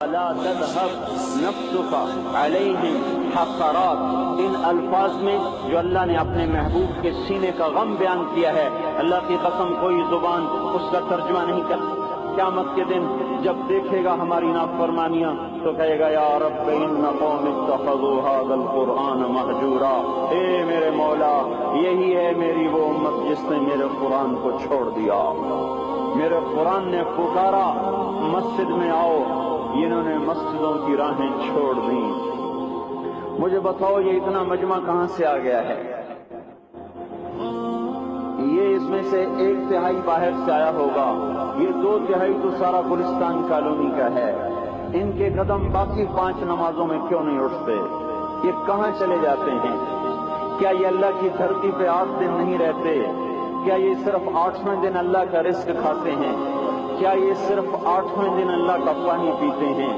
لا تذهب نفسك علیہم حسرات، ان الفاظ میں جو اللہ نے اپنے محبوب کے سینے کا غم بیان کیا ہے، اللہ کی قسم کوئی زبان اس کا ترجمہ نہیں کر۔ قیامت کے دن جب دیکھے گا ہماری نافرمانیاں تو کہے گا یا رب ان قوم اتخذوا هذا القرآن مہجورا، اے میرے مولا یہی ہے میری وہ امت جس نے میرے قرآن کو چھوڑ دیا۔ میرے قرآن نے پکارا مسجد میں آؤ، انہوں نے مسجدوں کی راہیں چھوڑ دیں۔ مجھے بتاؤ یہ اتنا مجمع کہاں سے آ گیا ہے؟ یہ اس میں سے 1/3 باہر سے آیا ہوگا، یہ 2/3 تو سارا گلستان کالونی کا ہے۔ ان کے قدم باقی 5 نمازوں میں کیوں نہیں اٹھتے؟ یہ کہاں چلے جاتے ہیں؟ کیا یہ اللہ کی دھرتی پہ 8 دن نہیں رہتے؟ کیا یہ صرف 8ویں دن اللہ کا رزق کھاتے ہیں؟ کیا یہ صرف 8ویں دن اللہ کا پانی پیتے ہیں؟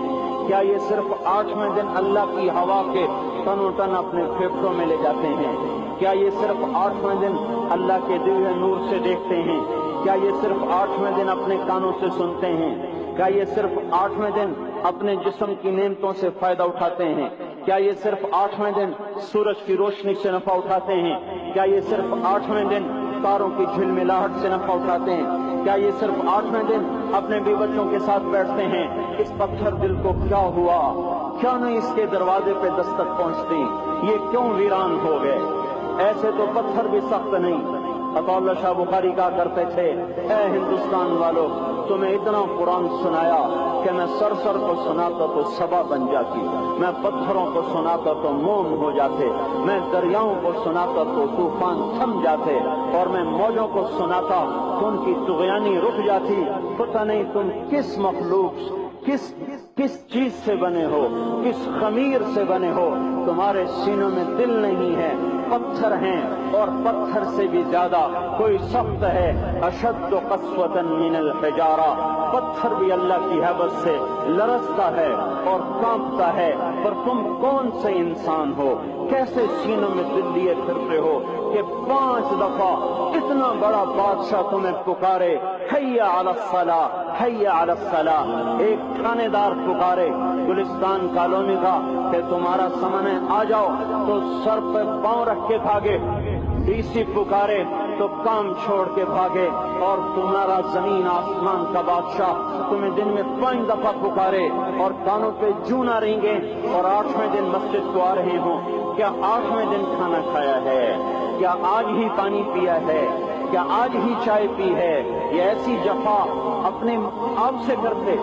کیا یہ صرف 8ویں دن اللہ کی ہوا کے تن و تن اپنے پھیپھڑوں میں لے جاتے ہیں؟ کیا یہ صرف 8ویں دن اللہ کے دیے ہوئے نور سے دیکھتے ہیں؟ کیا یہ صرف 8ویں دن اپنے کانوں سے سنتے ہیں؟ کیا یہ صرف 8ویں دن اپنے جسم کی نعمتوں سے فائدہ اٹھاتے ہیں؟ کیا یہ صرف 8ویں دن سورج کی روشنی سے نفع اٹھاتے ہیں؟ کیا یہ صرف 8ویں دن تاروں کی جھلملاہٹ سے نفع اٹھاتے ہیں؟ کیا یہ صرف 8ویں دن اپنے بیوی بچوں کے ساتھ بیٹھتے ہیں؟ اس پتھر دل کو کیا ہوا؟ کیا نہیں اس کے دروازے پہ دستک پہنچتی؟ یہ کیوں ویران ہو گئے؟ ایسے تو پتھر بھی سخت نہیں۔ عطا اللہ شاہ بخاری کہا کرتے تھے اے ہندوستان والو، تمہیں اتنا قرآن سنایا کہ میں سرسر کو سناتا تو صبا بن جاتی، میں پتھروں کو سناتا تو موم ہو جاتے، میں دریاؤں کو سناتا تو طوفان تھم جاتے، اور میں موجوں کو سناتا تو ان کی طغیانی رک جاتی۔ پتہ نہیں تم کس مخلوق کس چیز سے بنے ہو، کس خمیر سے بنے ہو، تمہارے سینوں میں دل نہیں ہے، پتھر ہیں، اور پتھر سے بھی زیادہ کوئی سخت ہے۔ اشد قسوة من الحجارہ، پتھر بھی اللہ کی ہیبت سے لرزتا ہے اور کانپتا ہے، پر تم کون سے انسان ہو؟ کیسے سینوں میں دل لیے پھرتے ہو کہ 5 دفعہ اتنا بڑا بادشاہ تمہیں پکارے حی علی الصلاۃ حی علی الصلاۃ، ایک تھانے دار پکارے گلستان کالونی کا کہ تمہارا سامان ہے آ جاؤ تو سر پہ پاؤں رکھ کے بھاگے، ڈی سی پکارے تو کام چھوڑ کے بھاگے، اور تمہارا زمین آسمان کا بادشاہ تمہیں دن میں 5 دفعہ پکارے اور کانوں پہ جوں نہ رہیں، اور 8ویں دن مسجد کو آ رہے ہوں۔ کیا 8ویں دن کھانا کھایا ہے؟ کیا آج ہی پانی پیا ہے؟ کیا آج ہی چائے پی ہے؟ یہ ایسی جفا اپنے آپ سے کرتے،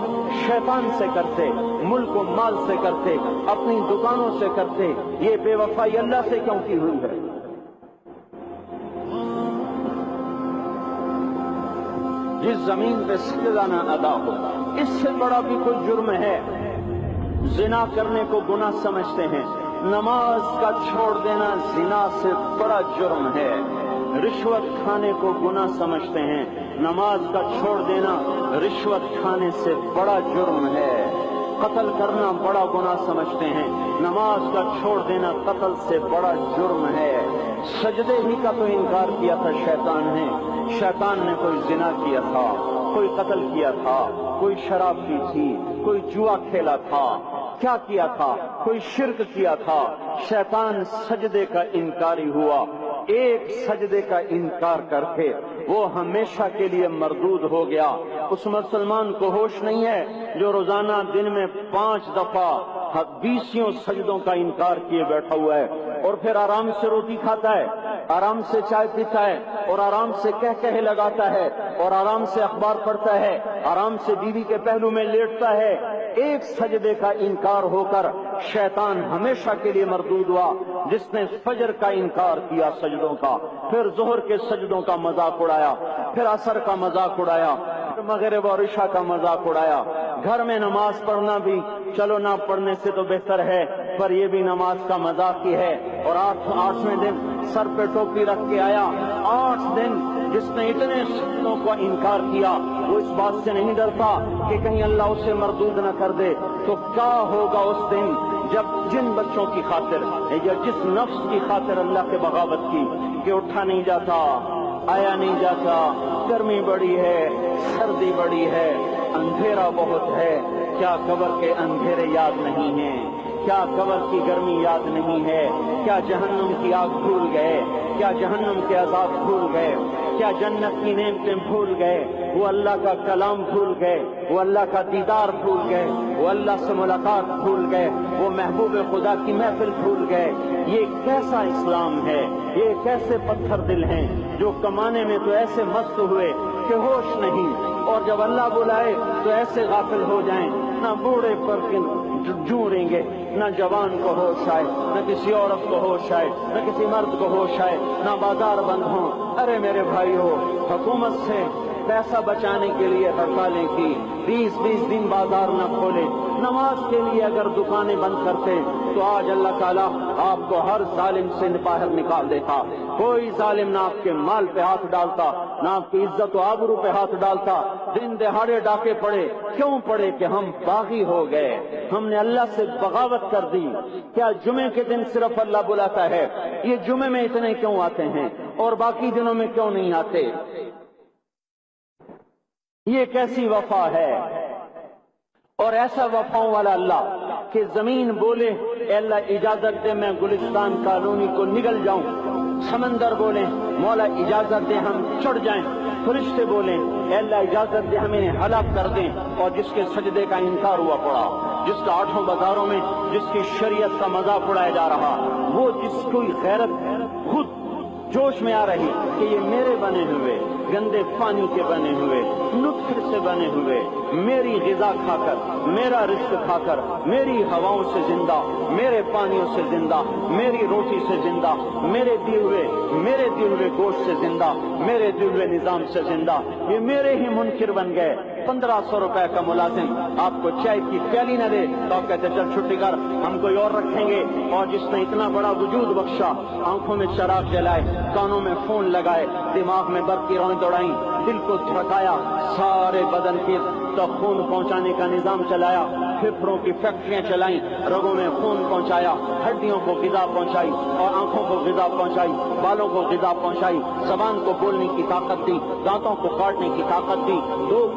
شیطان سے کرتے، ملک و مال سے کرتے، اپنی دکانوں سے کرتے، یہ بے وفائی اللہ سے کیوں کی ہوئی ہے؟ جس زمین پہ سجدہ نہ ادا ہو، اس سے بڑا بھی کوئی جرم ہے؟ زنا کرنے کو گناہ سمجھتے ہیں، نماز کا چھوڑ دینا زنا سے بڑا جرم ہے۔ رشوت کھانے کو گناہ سمجھتے ہیں، نماز کا چھوڑ دینا رشوت کھانے سے بڑا جرم ہے۔ قتل کرنا بڑا گناہ سمجھتے ہیں، نماز کا چھوڑ دینا قتل سے بڑا جرم ہے۔ سجدے ہی کا تو انکار کیا تھا شیطان نے، شیطان نے کوئی زنا کیا تھا، کوئی قتل کیا تھا، کوئی شراب پی تھی، کوئی جوا کھیلا تھا، کیا کیا تھا؟ کوئی شرک کیا تھا۔ شیطان سجدے کا انکاری ہوا، ایک سجدے کا انکار کر کے وہ ہمیشہ کے لیے مردود ہو گیا۔ اس مسلمان کو ہوش نہیں ہے جو روزانہ دن میں 5 دفعہ 20 سجدوں کا انکار کیے بیٹھا ہوا ہے، اور پھر آرام سے روٹی کھاتا ہے، آرام سے چائے پیتا ہے، اور آرام سے کہے لگاتا ہے، اور آرام سے اخبار پڑھتا ہے، آرام سے بیوی کے پہلو میں لیٹتا ہے۔ ایک سجدے کا انکار ہو کر شیطان ہمیشہ کے لیے مردود ہوا۔ جس نے فجر کا انکار کیا سجدوں کا، پھر ظہر کے سجدوں کا مذاق اڑایا، پھر عصر کا مذاق اڑایا، پھر مغرب اور عشاء کا مذاق اڑایا۔ گھر میں نماز پڑھنا بھی چلو نہ پڑھنے سے تو بہتر ہے، پر یہ بھی نماز کا مذاق ہی ہے۔ اور 8ویں دن سر پہ ٹوپی رکھ کے آیا۔ 8 دن جس نے اتنے سجدوں کا انکار کیا وہ اس بات سے نہیں ڈرتا کہ کہیں اللہ اسے مردود نہ کر دے، تو کیا ہوگا اس دن جب جن بچوں کی خاطر یا جس نفس کی خاطر اللہ کے بغاوت کی کہ اٹھا نہیں جاتا، آیا نہیں جاتا، گرمی بڑی ہے، سردی بڑی ہے، اندھیرا بہت ہے، کیا قبر کے اندھیرے یاد نہیں ہیں؟ کیا قبر کی گرمی یاد نہیں ہے؟ کیا جہنم کی آگ بھول گئے؟ کیا جہنم کے عذاب بھول گئے؟ کیا جنت کی نعمتیں بھول گئے؟ وہ اللہ کا کلام بھول گئے؟ وہ اللہ کا دیدار بھول گئے؟ وہ اللہ سے ملاقات بھول گئے؟ وہ محبوب خدا کی محفل بھول گئے؟ یہ کیسا اسلام ہے؟ یہ کیسے پتھر دل ہیں جو کمانے میں تو ایسے مست ہوئے کہ ہوش نہیں، اور جب اللہ بلائے تو ایسے غافل ہو جائیں، نہ بوڑھے پر جوڑیں گے، نہ جوان کو ہوش آئے، نہ کسی عورت کو ہوش آئے، نہ کسی مرد کو ہوش آئے، نہ بازار بند ہوں۔ ارے میرے بھائیو، حکومت سے پیسہ بچانے کے لیے ہڑتالیں کی، 20 دن بازار نہ کھولے، نماز کے لیے اگر دکانیں بند کرتے تو آج اللہ تعالیٰ آپ کو ہر ظالم سے باہر نکال دیتا۔ کوئی ظالم نہ آپ کے مال پہ ہاتھ ڈالتا، نہ آپ کی عزت و آبرو پہ ہاتھ ڈالتا۔ دن دہاڑے ڈاکے پڑے، کیوں پڑے؟ کہ ہم باغی ہو گئے، ہم نے اللہ سے بغاوت کر دی۔ کیا جمعے کے دن صرف اللہ بلاتا ہے؟ یہ جمعے میں اتنے کیوں آتے ہیں اور باقی دنوں میں کیوں نہیں آتے؟ یہ کیسی وفا ہے؟ اور ایسا وفاؤں والا اللہ کہ زمین بولے اے اللہ اجازت دے میں گلستان کالونی کو نگل جاؤں، سمندر بولے مولا اجازت دے ہم چڑھ جائیں، فرشتے بولیں اے اللہ اجازت دے ہم انہیں ہلاک کر دیں، اور جس کے سجدے کا انکار ہوا پڑا، جس کا آٹھوں بازاروں میں جس کی شریعت کا مذاق اڑایا جا رہا، وہ جس کوئی غیرت خود جوش میں آ رہی کہ یہ میرے بنے ہوئے گندے پانی کے بنے ہوئے نطفے سے بنے ہوئے میری غذا کھا کر، میرا رزق کھا کر، میری ہواؤں سے زندہ، میرے پانیوں سے زندہ، میری روٹی سے زندہ، میرے دیے ہوئے گوشت سے زندہ، میرے دیے ہوئے نظام سے زندہ، یہ میرے ہی منکر بن گئے۔ 1500 روپے کا ملازم آپ کو چائے کی پیالی نہ دے تو آپ کہتے چل چھٹی کر، ہم کوئی اور رکھیں گے۔ اور جس نے اتنا بڑا وجود بخشا، آنکھوں میں چراغ جلائے، کانوں میں فون لگائے، دماغ میں برق کی روئیں دوڑائیں، دل کو دھڑکایا، سارے بدن کی تک خون پہنچانے کا نظام چلایا، پھپھڑوں کی فیکٹریاں چلائیں، رگوں میں خون پہنچایا، ہڈیوں کو غذا پہنچائی اور آنکھوں کو غذا پہنچائی، بالوں کو غذا پہنچائی، زبان کو بولنے کی طاقت دی، دانتوں کو کاٹنے کی طاقت دی، دو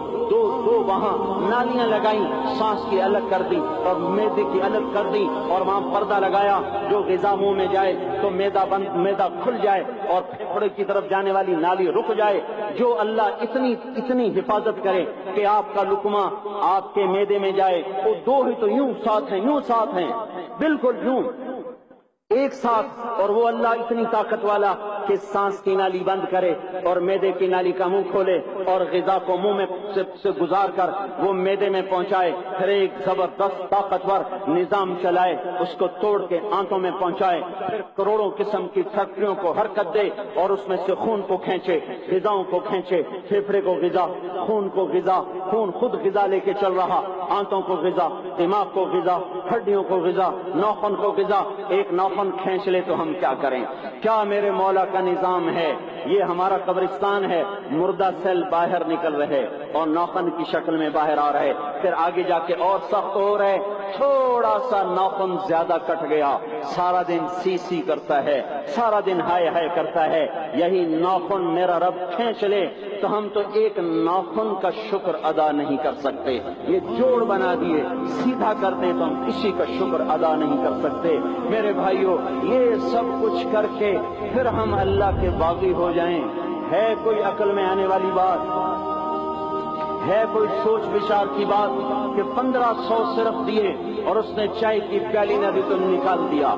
وہاں نالیاں لگائیں، سانس کی الگ کر دی اور معدے کی الگ کر دی، اور وہاں پردہ لگایا، جو غذا منہ میں جائے تو معدہ کھل جائے اور پھیپھڑے کی طرف جانے والی نالی رک جائے۔ جو اللہ اتنی حفاظت کرے کہ آپ کا لقمہ آپ کے معدے میں جائے، وہ دو ہی تو یوں ساتھ ہیں بالکل یوں ایک ساتھ، اور وہ اللہ اتنی طاقت والا کہ سانس کی نالی بند کرے اور معدے کی نالی کا منہ کھولے اور غذا کو منہ میں سے گزار کر وہ معدے میں پہنچائے، پھر ایک زبردست طاقتور نظام چلائے، اس کو توڑ کے آنتوں میں پہنچائے، پھر کروڑوں قسم کی فیکٹریوں کو حرکت دے اور اس میں سے خون کو کھینچے، غذاؤں کو کھینچے، پھیپھڑے کو غذا، خون کو غذا، خون خود غذا لے کے چل رہا، آنتوں کو غذا، دماغ کو غذا، ہڈیوں کو غذا، ناخن کو غذا، ایک ناخن کھینچ لے تو ہم کیا کریں؟ کیا میرے مولا کا نظام ہے؟ یہ ہمارا قبرستان ہے، مردہ سیل باہر نکل رہے اور ناخن کی شکل میں باہر آ رہے، پھر آگے جا کے اور سخت ہو رہے، تھوڑا سا ناخن زیادہ کٹ گیا، سارا دن سی کرتا ہے، سارا دن ہائے کرتا ہے، یہی ناخن میرا رب کھینچ لے تو ہم تو ایک ناخن کا شکر ادا نہیں کر سکتے، یہ جوڑ بنا دیے سیدھا کر دیں تو ہم کسی کا شکر ادا نہیں کر سکتے۔ میرے بھائیوں، یہ سب کچھ کر کے پھر ہم اللہ کے باغی ہو جائیں، ہے کوئی عقل میں آنے والی بات؟ ہے کوئی سوچ بچار کی بات کہ 1500 صرف دیے اور اس نے چائے کی پیالی نہ دی تو نکال دیا،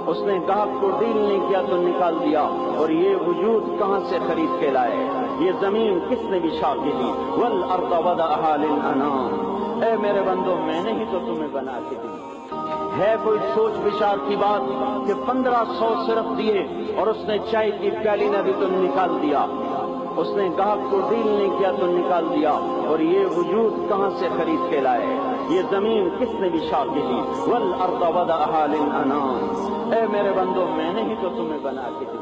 اس نے گاہک کو ڈیل نہیں کیا تو نکال دیا، اور یہ وجود کہاں سے خرید کے لائے؟ یہ زمین کس نے بچھا کے دی؟ والارض وضعها للانام، اے میرے بندو میں نے ہی تو تمہیں بنا کے دی۔ ہے کوئی سوچ بچار کی بات کہ 1500 صرف دیے اور اس نے چائے کی پیالی نہ دی تو نکال دیا، اس نے گاہک کو ڈیل نہیں کیا تو نکال دیا، اور یہ وجود کہاں سے خرید کے لائے؟ یہ زمین کس نے بچھا کے دی؟ والارض وضعها للانام، اے میرے بندو میں نے ہی تو تمہیں بنا کے دی۔